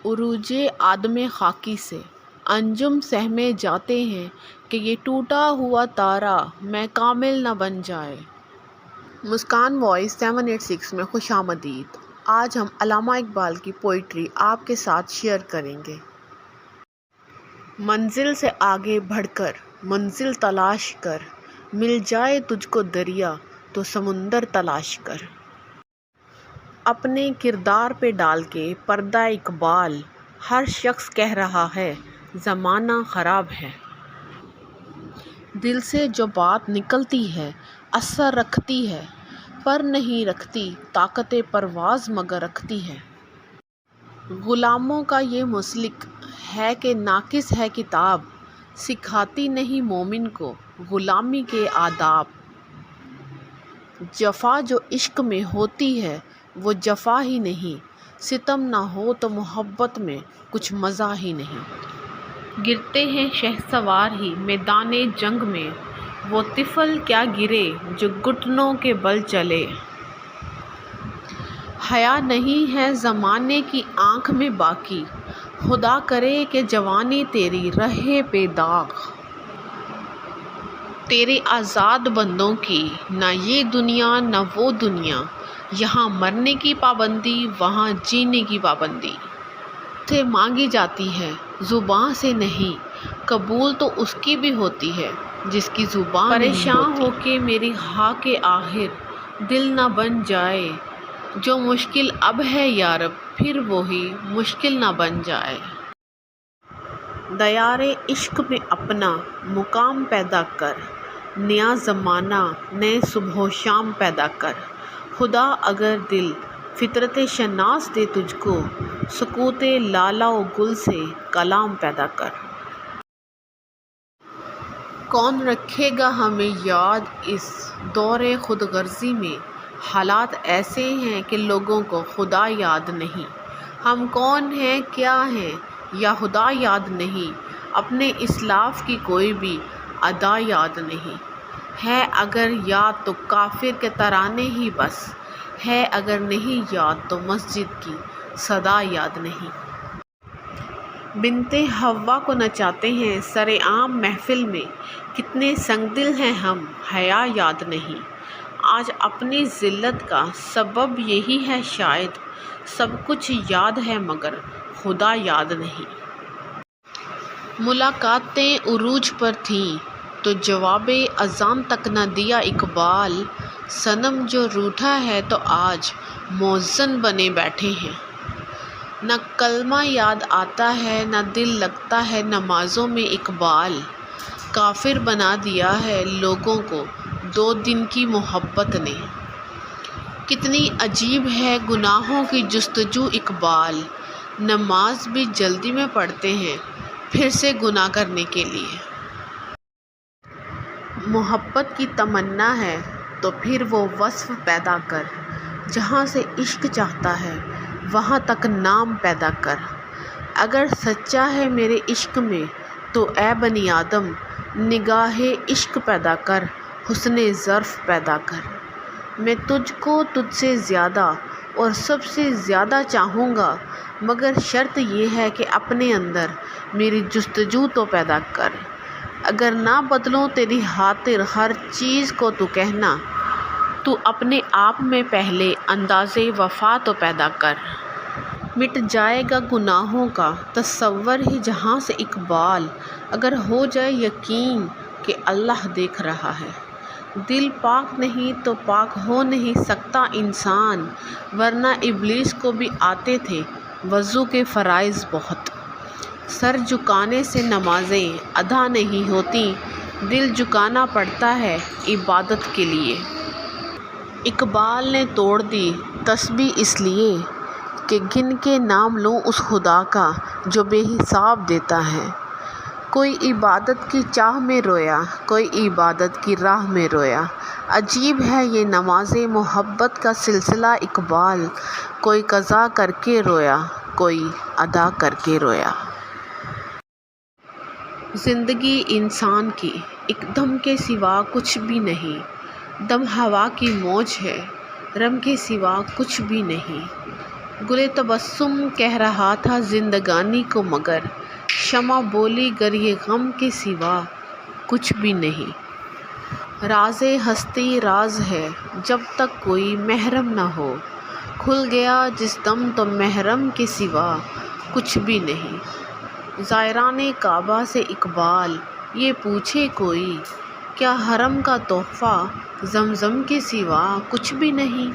عروج آدم خاکی سے انجم سہمے جاتے ہیں کہ یہ ٹوٹا ہوا تارا میں کامل نہ بن جائے۔ مسکان وائس 786 میں خوش آمدید۔ آج ہم علامہ اقبال کی پوئٹری آپ کے ساتھ شیئر کریں گے۔ منزل سے آگے بڑھ کر منزل تلاش کر، مل جائے تجھ کو دریا تو سمندر تلاش کر۔ اپنے کردار پہ ڈال کے پردہ اقبال، ہر شخص کہہ رہا ہے زمانہ خراب ہے۔ دل سے جو بات نکلتی ہے اثر رکھتی ہے، پر نہیں رکھتی طاقت پرواز مگر رکھتی ہے۔ غلاموں کا یہ مسلک ہے کہ ناقص ہے کتاب، سکھاتی نہیں مومن کو غلامی کے آداب۔ جفا جو عشق میں ہوتی ہے وہ جفا ہی نہیں، ستم نہ ہو تو محبت میں کچھ مزہ ہی نہیں۔ گرتے ہیں شہسوار ہی میدان جنگ میں، وہ طفل کیا گرے جو گھٹنوں کے بل چلے۔ حیا نہیں ہے زمانے کی آنکھ میں باقی، خدا کرے کہ جوانی تیری رہے بے داغ۔ تیرے آزاد بندوں کی نہ یہ دنیا نہ وہ دنیا، یہاں مرنے کی پابندی وہاں جینے کی پابندی۔ سے مانگی جاتی ہے زباں سے نہیں، قبول تو اس کی بھی ہوتی ہے جس کی زبان نہیں ہوتی۔ پریشان ہو کے میری ہاں کے آخر دل نہ بن جائے، جو مشکل اب ہے یارب پھر وہی مشکل نہ بن جائے۔ دیار عشق میں اپنا مقام پیدا کر، نیا زمانہ نئے صبح و شام پیدا کر۔ خدا اگر دل فطرت شناس دے تجھ کو، سکوت لالا و گل سے کلام پیدا کر۔ کون رکھے گا ہمیں یاد اس دور خود غرضی میں، حالات ایسے ہیں کہ لوگوں کو خدا یاد نہیں۔ ہم کون ہیں کیا ہیں یا خدا یاد نہیں، اپنے اسلاف کی کوئی بھی ادا یاد نہیں۔ ہے اگر یاد تو کافر کے ترانے ہی بس، ہے اگر نہیں یاد تو مسجد کی صدا یاد نہیں۔ بنت حوا کو نچاتے ہیں سرِ عام محفل میں، کتنے سنگ دل ہیں ہم حیا یاد نہیں۔ آج اپنی ذلت کا سبب یہی ہے شاید، سب کچھ یاد ہے مگر خدا یاد نہیں۔ ملاقاتیں عروج پر تھیں تو جواب اذان تک نہ دیا اقبال، صنم جو روٹھا ہے تو آج مؤذن بنے بیٹھے ہیں۔ نہ کلمہ یاد آتا ہے نہ دل لگتا ہے نمازوں میں اقبال، کافر بنا دیا ہے لوگوں کو 2 دن کی محبت نے۔ کتنی عجیب ہے گناہوں کی جستجو اقبال، نماز بھی جلدی میں پڑھتے ہیں پھر سے گناہ کرنے کے لیے۔ محبت کی تمنا ہے تو پھر وہ وصف پیدا کر، جہاں سے عشق چاہتا ہے وہاں تک نام پیدا کر۔ اگر سچا ہے میرے عشق میں تو اے بنی آدم، نگاہ عشق پیدا کر، حسن ظرف پیدا کر۔ میں تجھ کو تجھ سے زیادہ اور سب سے زیادہ چاہوں گا، مگر شرط یہ ہے کہ اپنے اندر میری جستجو تو پیدا کر۔ اگر نہ بدلوں تیری خاطر ہر چیز کو تو کہنا، تو اپنے آپ میں پہلے انداز وفا تو پیدا کر۔ مٹ جائے گا گناہوں کا تصور ہی جہاں سے اقبال، اگر ہو جائے یقین کہ اللہ دیکھ رہا ہے۔ دل پاک نہیں تو پاک ہو نہیں سکتا انسان، ورنہ ابلیس کو بھی آتے تھے وضو کے فرائض بہت۔ سر جھکانے سے نمازیں ادا نہیں ہوتی، دل جھکانا پڑتا ہے عبادت کے لیے۔ اقبال نے توڑ دی تسبیح اس لیے کہ گن کے نام لوں اس خدا کا جو بے حساب دیتا ہے۔ کوئی عبادت کی چاہ میں رویا، کوئی عبادت کی راہ میں رویا۔ عجیب ہے یہ نماز محبت کا سلسلہ اقبال، کوئی قضا کر کے رویا کوئی ادا کر کے رویا۔ زندگی انسان کی ایک دم کے سوا کچھ بھی نہیں، دم ہوا کی موج ہے، رم کے سوا کچھ بھی نہیں۔ گلے تبسم کہہ رہا تھا زندگانی کو، مگر شمع بولی گر یہ غم کے سوا کچھ بھی نہیں۔ راز ہستی راز ہے جب تک کوئی محرم نہ ہو، کھل گیا جس دم تو محرم کے سوا کچھ بھی نہیں۔ زائران کعبہ سے اقبال یہ پوچھے کوئی، کیا حرم کا تحفہ زمزم کے سوا کچھ بھی نہیں؟